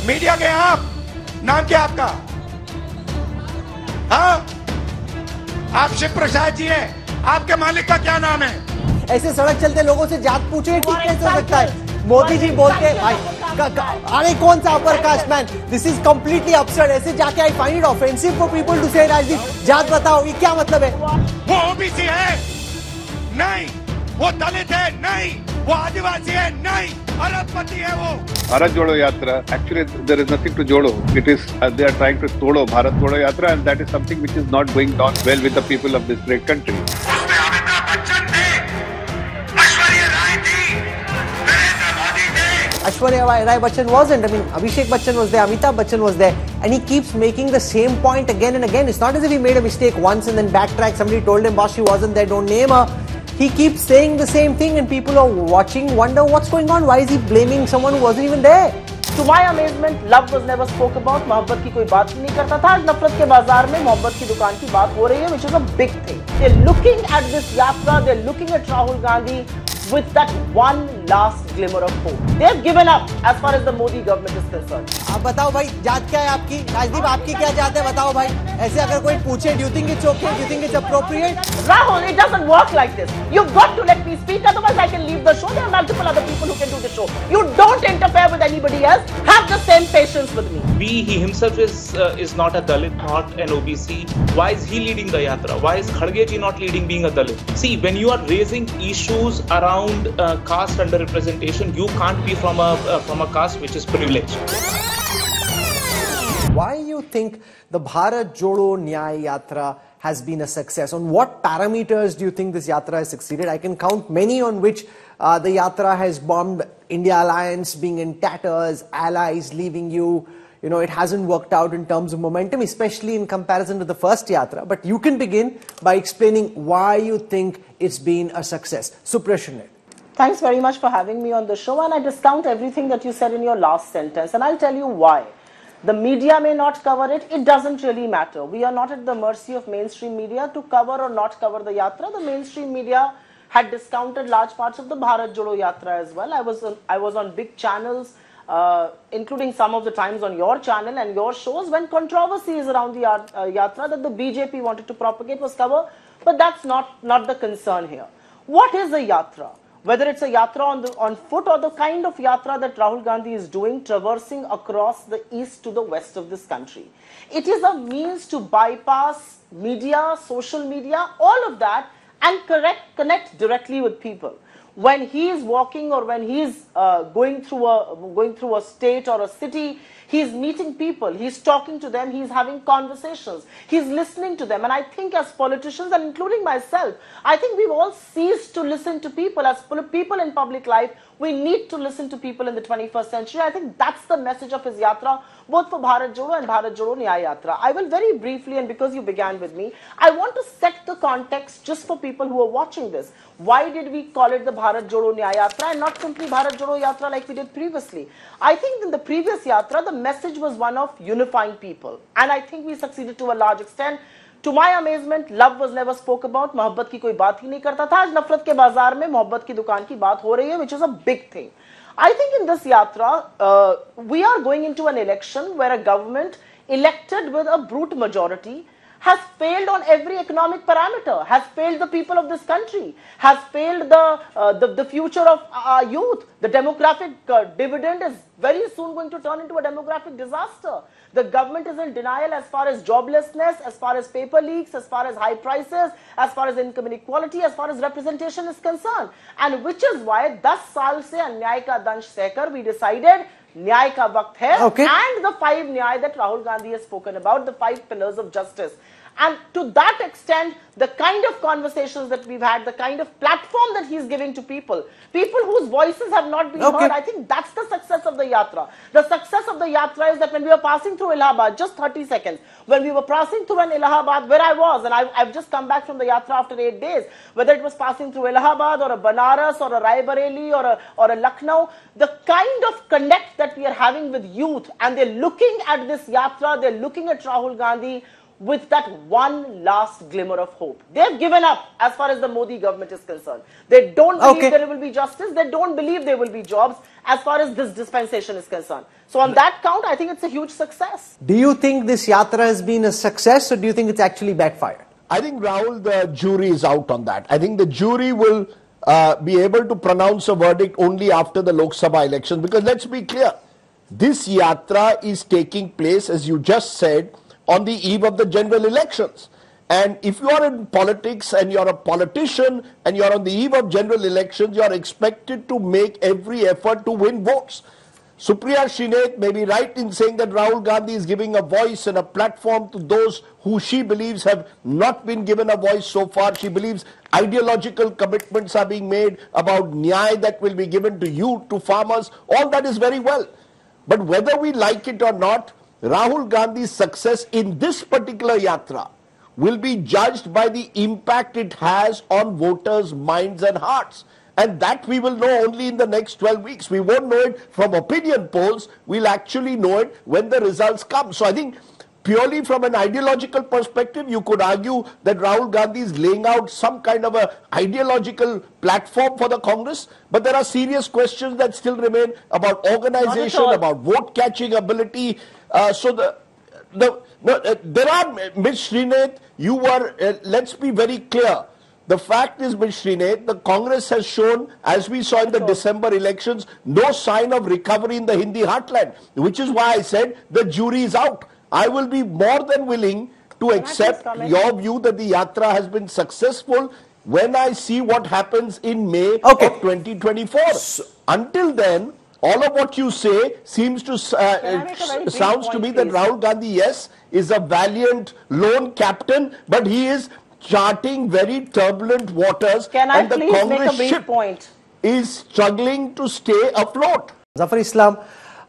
Media के आप, नाम क्या आपका? हाँ, आप शिव प्रसाद जी हैं। आपके मालिक का क्या नाम है? ऐसे सड़क चलते लोगों से जात पूछे, ठीक कैसे हो सकता है? मोदी जी बोलते भाई, अरे कौन सा upper caste man, this is completely absurd. ऐसे जाके I find it offensive for people to say Rajdeep जात बताओ, ये क्या मतलब है? वो ओबीसी है नहीं, वो दलित है नहीं, वो आदिवासी है नहीं, अरबपति है वो। भारत जोड़ो यात्रा, actually there is nothing to जोड़ो. It is they are trying to तोड़ो Bharat Jodo Yatra, and that is something which is not going down well with the people of this great country. उसमें अमिताभ बच्चन थे, ऐश्वर्या राय थी, नरेंद्र मोदी थे। Aishwarya Rai Bachchan wasn't. I mean, Abhishek Bachchan was there, Amitabh Bachchan was there, and he keeps making the same point again and again. It's not as if he made a mistake once and then backtracked. Somebody told him, boss, she wasn't there, don't name her. He keeps saying the same thing, and people are watching, wonder what's going on. Why is he blaming someone who wasn't even there? To my amazement, love was never spoke about. मोहब्बत की कोई बात ही नहीं करता था. आज नफरत के बाजार में मोहब्बत की दुकान की बात हो रही है, which is a big thing. They're looking at this yatra. They're looking at Rahul Gandhi with that one last glimmer of hope. They've given up as far as the Modi government is concerned. आप बताओ भाई, जात क्या है आपकी? राजदीप, आपकी क्या जात है? बताओ भाई. ऐसे अगर कोई पूछे, do you think it's okay? Do you think it's appropriate? Rahul, it doesn't work like this. You've got to let me speak, otherwise I can leave the show. There are multiple other people who can do the show. You don't interfere with anybody else. Have the same patience with me. He himself is not a Dalit, not an OBC. Why is he leading the yatra? Why is Kharge ji not leading, being a Dalit? See, when you are raising issues around caste underrepresentation, you can't be from a caste which is privileged. Why you think the Bharat Jodo Nyay Yatra has been a success? On what parameters do you think this yatra has succeeded? I can count many on which the yatra has bombed. India alliance being in tatters, allies leaving you. You know, it hasn't worked out in terms of momentum, especially in comparison to the first yatra. But you can begin by explaining why you think it's been a success. Suprashant. Thanks very much for having me on the show, and I discount everything that you said in your last sentence, and I'll tell you why. The media may not cover it. It doesn't really matter. We are not at the mercy of mainstream media to cover or not cover the yatra. The mainstream media had discounted large parts of the Bharat Jodo Yatra as well. I was on big channels, including some of the times on your channel and your shows, when controversies around the yatra that the BJP wanted to propagate was covered. But that's not the concern here. What is a yatra? Whether it's a yatra on foot or the kind of yatra that Rahul Gandhi is doing, traversing across the east to the west of this country. It is a means to bypass media, social media, all of that, and connect directly with people. When he is walking or when he is going through a state or a city, he's meeting people, he's talking to them, he's having conversations, he's listening to them. And I think as politicians, and including myself, I think we've all ceased to listen to people. As people in public life, we need to listen to people in the 21st century. I think that's the message of his yatra, both for Bharat Jodo and Bharat Jodo Nyay Yatra. I will very briefly, and because you began with me, I want to set the context just for people who are watching this. Why did we call it the Bharat Jodo Nyay Yatra and not simply Bharat Jodo Yatra like we did previously? I think in the previous yatra, the message was one of unifying people. And I think we succeeded to a large extent. To my amazement, love was never spoke about. मोहब्बत की कोई बात ही नहीं करता था. आज नफरत के बाजार में मोहब्बत की दुकान की बात हो रही है, which is a big thing. I think in this yatra, we are going into an election where a government elected with a brute majority has failed on every economic parameter, has failed the people of this country, has failed the future of our youth. The demographic dividend is very soon going to turn into a demographic disaster. The government is in denial as far as joblessness, as far as paper leaks, as far as high prices, as far as income inequality, as far as representation is concerned. And which is why 10 साल से अन्याय का दंश सहकर we decided न्याय का वक्त है, and the 5 न्याय that Rahul Gandhi has spoken about, the 5 pillars of justice. And to that extent, the kind of conversations that we've had, the kind of platform that he's giving to people whose voices have not been heard, I think that's the success of the yatra. The success of the yatra is that when we were passing through Allahabad, just 30 seconds, when we were passing through an Allahabad where I was, and I've just come back from the yatra after 8 days, whether it was passing through Allahabad or a Banaras or a Rai Bareli or a Lucknow, the kind of connect that we are having with youth, and they're looking at this yatra, they're looking at Rahul Gandhi with that one last glimmer of hope. They've given up as far as the Modi government is concerned. They don't believe there will be justice. They don't believe there will be jobs as far as this dispensation is concerned. So on that count, I think it's a huge success. Do you think this yatra has been a success, or do you think it's actually backfired? I think, Rahul, the jury is out on that. I think the jury will be able to pronounce a verdict only after the Lok Sabha elections, because let's be clear, this yatra is taking place, as you just said, on the eve of the general elections. And if you are in politics and you're a politician and you're on the eve of general elections, you're expected to make every effort to win votes. Supriya Shrineth may be right in saying that Rahul Gandhi is giving a voice and a platform to those who she believes have not been given a voice so far. She believes ideological commitments are being made about nyay that will be given to you, to farmers. All that is very well. But whether we like it or not, Rahul Gandhi's success in this particular yatra will be judged by the impact it has on voters' minds and hearts. And that we will know only in the next 12 weeks. We won't know it from opinion polls. We'll actually know it when the results come. So I think purely from an ideological perspective, you could argue that Rahul Gandhi is laying out some kind of a ideological platform for the Congress. But there are serious questions that still remain about organization, about vote catching ability. There are, Ms. Shrineth, you were, let's be very clear. The fact is, Ms. Shrineth, the Congress has shown, as we saw in the December elections, no sign of recovery in the Hindi heartland, which is why I said the jury is out. I will be more than willing to accept your view that the yatra has been successful when I see what happens in May of 2024. Until then, all of what you say seems to sounds to me that Rahul Gandhi, yes, is a valiant lone captain, but he is charting very turbulent waters. Can I and the please Congress make a brief ship point? Is struggling to stay afloat. Zafar Islam,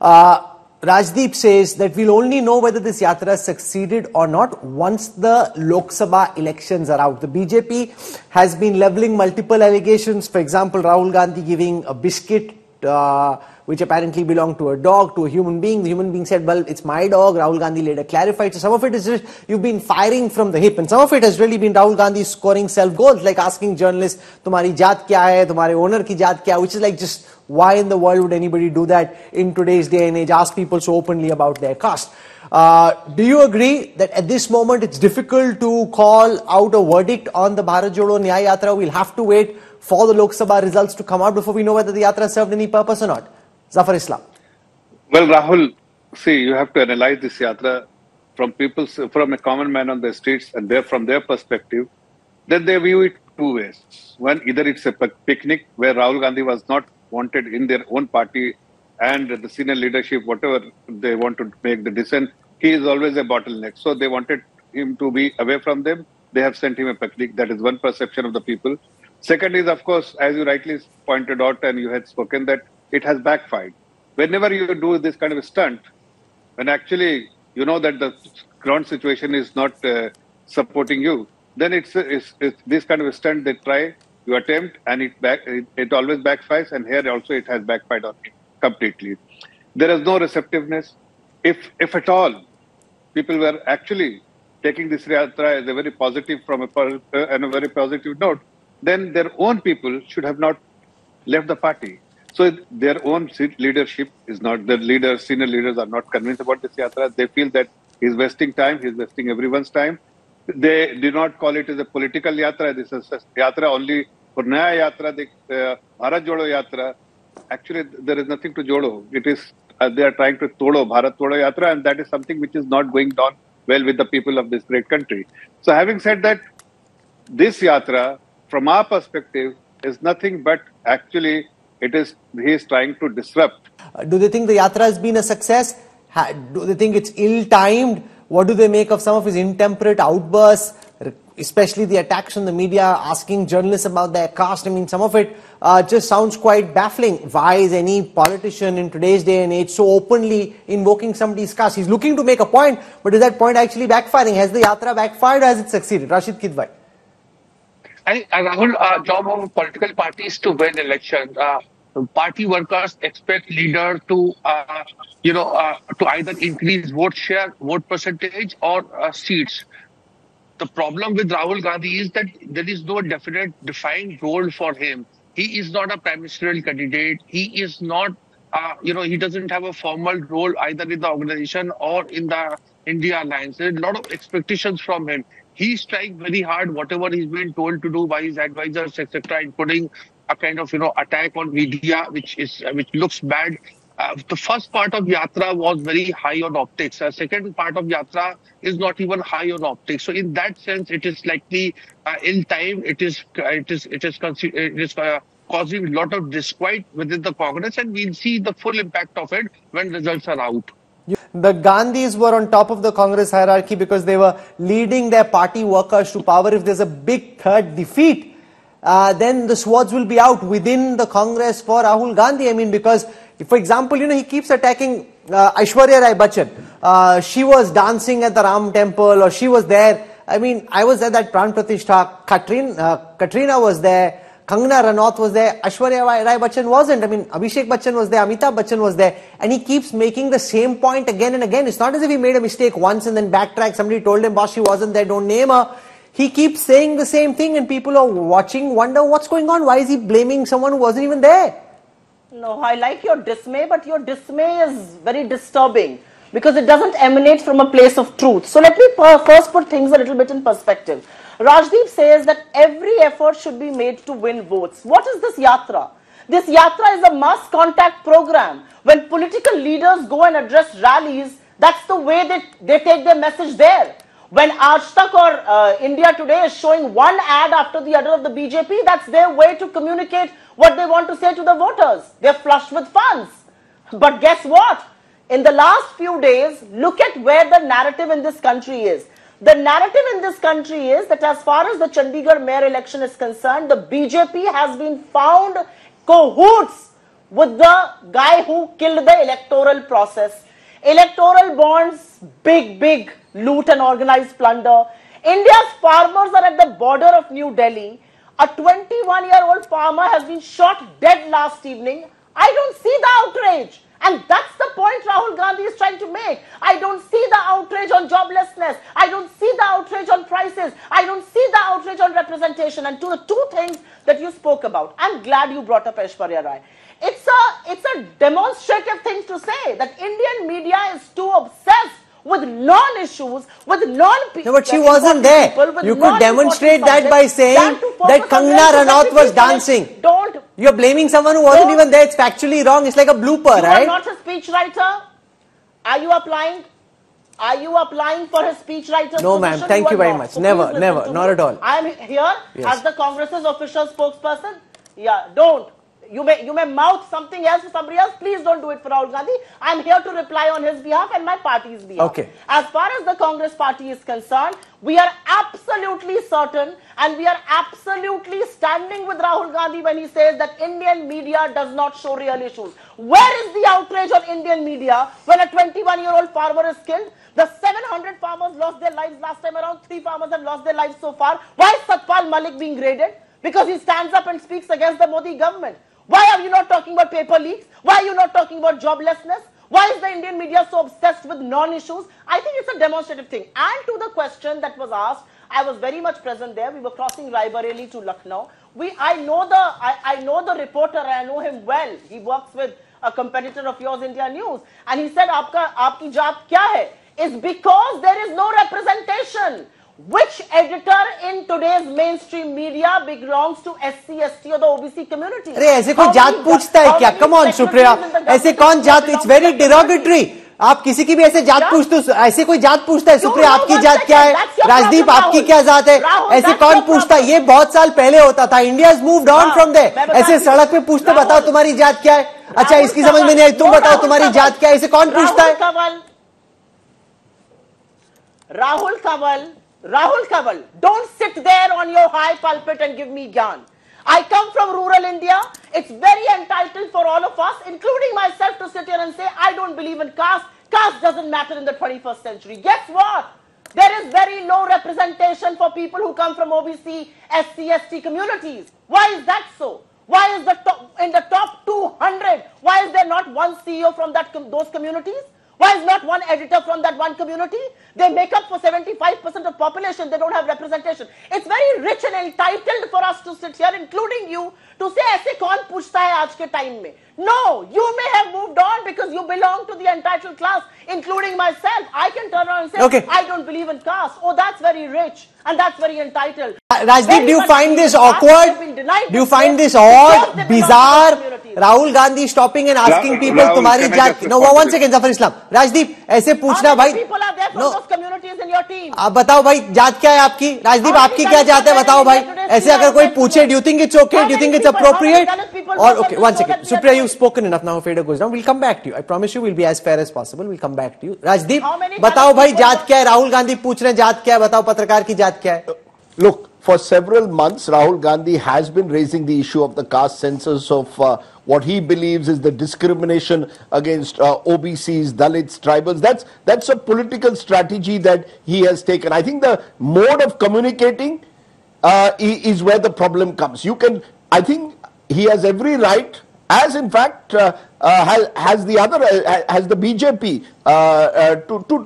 Rajdeep says that we'll only know whether this yatra succeeded or not once the Lok Sabha elections are out. The BJP has been levelling multiple allegations. For example, Rahul Gandhi giving a biscuit which apparently belonged to a dog, to a human being. The human being said, well, it's my dog. Rahul Gandhi later clarified. So some of it is just, you've been firing from the hip. And some of it has really been Rahul Gandhi scoring self-goals, like asking journalists, tumhari jaat kya hai, tumhare owner ki jaat kya hai, which is like, just why in the world would anybody do that in today's day and age, ask people so openly about their caste. Do you agree that at this moment it's difficult to call out a verdict on the Bharat Jodo Nyay Yatra? We'll have to wait for the Lok Sabha results to come out before we know whether the yatra served any purpose or not? Zafar Islam. Well, Rahul, see, you have to analyze this yatra from a common man on the streets, and from their perspective. Then they view it two ways. One, either it's a picnic where Rahul Gandhi was not wanted in their own party, and the senior leadership, whatever they want to make the dissent, he is always a bottleneck. So they wanted him to be away from them. They have sent him a picnic. That is one perception of the people. Second is, of course, as you rightly pointed out and you had spoken, that it has backfired. Whenever you do this kind of a stunt, when actually you know that the ground situation is not supporting you, then it's this kind of a stunt they try, you attempt, and it always backfires, and here also it has backfired on him completely. There is no receptiveness. If at all, people were actually taking this yatra as a very positive and a very positive note, then their own people should have not left the party. So their own leadership is not, senior leaders are not convinced about this yatra. They feel that he's wasting time, he's wasting everyone's time. They do not call it as a political yatra. This is a yatra only for Nyay Yatra, the Bharat Jodo Yatra. Actually, there is nothing to Jodo. It is, they are trying to Todo, Bharat Jodo Yatra, and that is something which is not going down well with the people of this great country. So having said that, this yatra, from our perspective, is nothing but actually he is trying to disrupt. Do they think the yatra has been a success? Do they think it's ill-timed? What do they make of some of his intemperate outbursts, especially the attacks on the media, asking journalists about their caste? I mean, some of it just sounds quite baffling. Why is any politician in today's day and age so openly invoking somebody's caste? He's looking to make a point, but is that point actually backfiring? Has the yatra backfired or has it succeeded? Rashid Kidwai. I think, Rahul, job of a political party is to win elections. party workers expect leader to either increase vote share, vote percentage, or seats. The problem with Rahul Gandhi is that there is no definite defined role for him. He is not a prime ministerial candidate. He is not, he doesn't have a formal role either in the organization or in the India Alliance. There are a lot of expectations from him. He strikes very hard whatever he's been told to do by his advisors, etc., including a kind of attack on media, which looks bad. The first part of Yatra was very high on optics. Second part of Yatra is not even high on optics. So in that sense, it is likely in time it is causing a lot of disquiet within the Congress, and we'll see the full impact of it when results are out. The Gandhis were on top of the Congress hierarchy because they were leading their party workers to power. If there's a big third defeat, then the swords will be out within the Congress for Rahul Gandhi. I mean, because, for example, he keeps attacking Aishwarya Rai Bachchan. She was dancing at the Ram temple, or she was there. I mean, I was at that Pran Pratishtha. Katrina was there. Kangana Ranaut was there. Aishwarya Rai Bachchan wasn't. I mean, Abhishek Bachchan was there. Amitabh Bachchan was there. And he keeps making the same point again and again. It's not as if he made a mistake once and then backtracked. Somebody told him, boss, she wasn't there, don't name her. He keeps saying the same thing, and people are watching, wonder what's going on. Why is he blaming someone who wasn't even there? No, I like your dismay, but your dismay is very disturbing because it doesn't emanate from a place of truth. So let me first put things a little bit in perspective. Rajdeep says that every effort should be made to win votes. What is this yatra? This yatra is a mass contact program. When political leaders go and address rallies, that's the way they take their message there. When Aaj Tak or India Today is showing one ad after the other of the BJP, that's their way to communicate what they want to say to the voters. They're flush with funds. But guess what? In the last few days, look at where the narrative in this country is. The narrative in this country is that as far as the Chandigarh mayor election is concerned, the BJP has been found cahoots with the guy who killed the electoral process. Electoral bonds, big loot and organized plunder. India's farmers are at the border of New Delhi. A 21-year-old farmer has been shot dead last evening. I don't see the outrage. And that's the point Rahul Gandhi is trying to make. I don't see the outrage on joblessness. I don't see the outrage on prices. I don't see the outrage on representation. And to the two things that you spoke about, I'm glad you brought up Aishwarya Rai. It's a demonstrative thing to say that Indian media is too obsessed with non-issues, with non-people. No, but she wasn't there. You could demonstrate that by saying that Kangana Ranaut was dancing. You're blaming someone who wasn't even there. It's factually wrong. It's like a blooper, right? You are not a speechwriter. Are you applying? Are you applying for his speechwriter? No, ma'am. Thank you very much. So never, not at all. I am here as the Congress's official spokesperson. Yeah, don't. You may mouth something else to somebody else. Please don't do it for Rahul Gandhi. I'm here to reply on his behalf and my party's behalf. Okay. As far as the Congress party is concerned, we are absolutely certain and we are absolutely standing with Rahul Gandhi when he says that Indian media does not show real issues. Where is the outrage on Indian media when a 21-year-old farmer is killed? The 700 farmers lost their lives last time around. 3 farmers have lost their lives so far. Why is Satpal Malik being graded? Because he stands up and speaks against the Modi government. Why are you not talking about paper leaks? Why are you not talking about joblessness? Why is the Indian media so obsessed with non-issues? I think it's a demonstrative thing. And to the question that was asked, I was very much present there. We were crossing Raebareli to Lucknow. I know the reporter. I know him well. He works with a competitor of yours, India News. And he said, "Aapki jaat kya hai?" It's because there is no representation. Which editor in today's mainstream media belongs to SC, ST or the OBC community? अरे ऐसे कोई जात पूछता है क्या? Come on, Supriya. ऐसे कौन जात? It's very derogatory. आप किसी की भी ऐसे जात पूछते हो? ऐसे कोई जात पूछता है? सुप्रिया, आपकी जात क्या है? राजदीप, आपकी क्या जात है? ऐसे कौन पूछता है? ये बहुत साल पहले होता था. India has moved on from there. ऐसे सड़क पे पूछते, बताओ तुम्हारी जात क्या है? अच्छा, इसकी समझ में नहीं आई, तुम बताओ तुम्हारी जात क्या है? ऐसे कौन पूछता है? Rahul Kanwal, don't sit there on your high pulpit and give me gyan. I come from rural India. It's very entitled for all of us, including myself, to sit here and say, I don't believe in caste. Caste doesn't matter in the 21st century. Guess what? There is very low representation for people who come from OBC, SC, ST communities. Why is that so? Why is in the top 200, why is there not one CEO from those communities? Why is not one editor from that one community? They make up for 75% of population. They don't have representation. It's very rich and entitled for us to sit here, including you, to say, "Aise kaun puchta hai aaj ke time mein?" No, you may have moved on because you belong to the entitled class, including myself. I can turn around and say, Okay. I don't believe in caste. Oh, that's very rich and that's very entitled. Rajdeep, do you find this awkward? Do you find this odd, bizarre? Rahul Gandhi stopping and asking people, Rahul, "Tumhari can I जात?" just No, respond one to second, Zafar Islam. Rajdeep, ऐसे How पूछना many भाई. people are there from No. those communities in your team? आप बताओ भाई, जात क्या है आपकी? राजदीप, How आपकी many क्या Dalit जात है? people बताओ are भाई. there today? ऐसे अगर कोई How पूछे, do you think it's okay? How Do you many think it's people- how many appropriate? Dalit people Or, from okay, this one road second. that we are Supriya, you've doing? spoken enough now. Fader goes down. We'll come back to you. I promise you we'll be as fair as possible. We'll come back to you. Rajdeep, How many बताओ Dalit भाई, people जात क्या है? राहुल गांधी पूछ रहे हैं, जात क्या है? बताओ पत्रकार की जात क्या है? Look, for several months, Rahul Gandhi has been raising the issue of the caste census, of what he believes is the discrimination against OBCs, Dalits, tribals. That's a political strategy that he has taken. I think the mode of communicating is where the problem comes. I think he has every right, as in fact has the BJP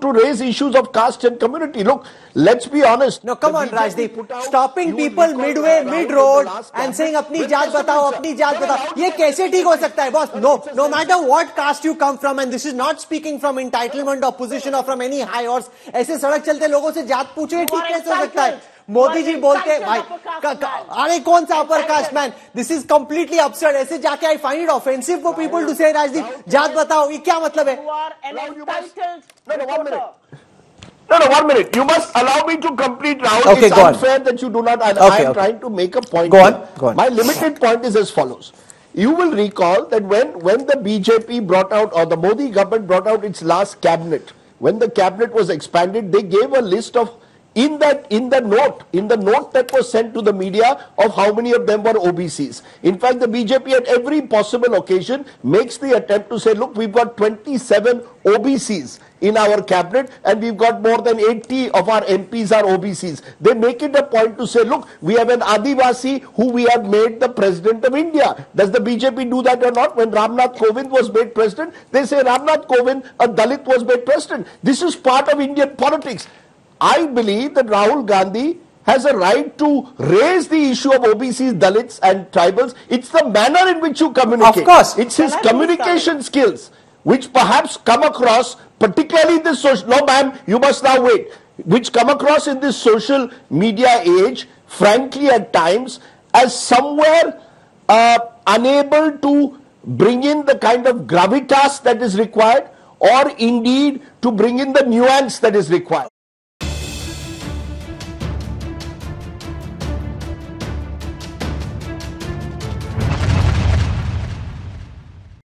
to raise issues of caste and community. Look, let's be honest. No, come on, Rajdeep. Stopping people midway, mid-road and saying अपनी जात बताओ, अपनी जात बताओ. ये कैसे ठीक हो सकता है, boss? No matter what caste you come from, and this is not speaking from entitlement or position or from any high horse. ऐसे सड़क चलते लोगों से जात पूछे, ये ठीक कैसे हो सकता है? मोदी जी बोलते भाई, अरे कौन सा upper caste man? This is completely absurd. ऐसे जाके I find it offensive for people to say, Rajdeep, जात बताओ, ये क्या मतलब है? You are an entitled No, 1 minute. reporter. No, 1 minute. You must allow me to complete, Rahul. Okay, it's go on. unfair that you do not. I am trying to make a point. Go here. on, go on. My limited point is as follows. You will recall that when the BJP brought out, or the Modi government brought out its last cabinet, when the cabinet was expanded, they gave a list of, in the note that was sent to the media, of how many of them were OBCs. In fact, the BJP at every possible occasion makes the attempt to say, look, we've got 27 OBCs in our cabinet and we've got more than 80 of our MPs are OBCs. They make it a point to say, look, we have an Adivasi who we have made the president of India. Does the BJP do that or not? When Ramnath Kovind was made president, they say Ramnath Kovind, a Dalit, was made president. This is part of Indian politics. I believe that Rahul Gandhi has a right to raise the issue of OBCs, Dalits and tribals. It's the manner in which you communicate. Of course. It's his communication skills which perhaps come across, particularly in this social, no ma'am, you must now wait, which come across in this social media age, frankly at times, as somewhere unable to bring in the kind of gravitas that is required, or indeed to bring in the nuance that is required.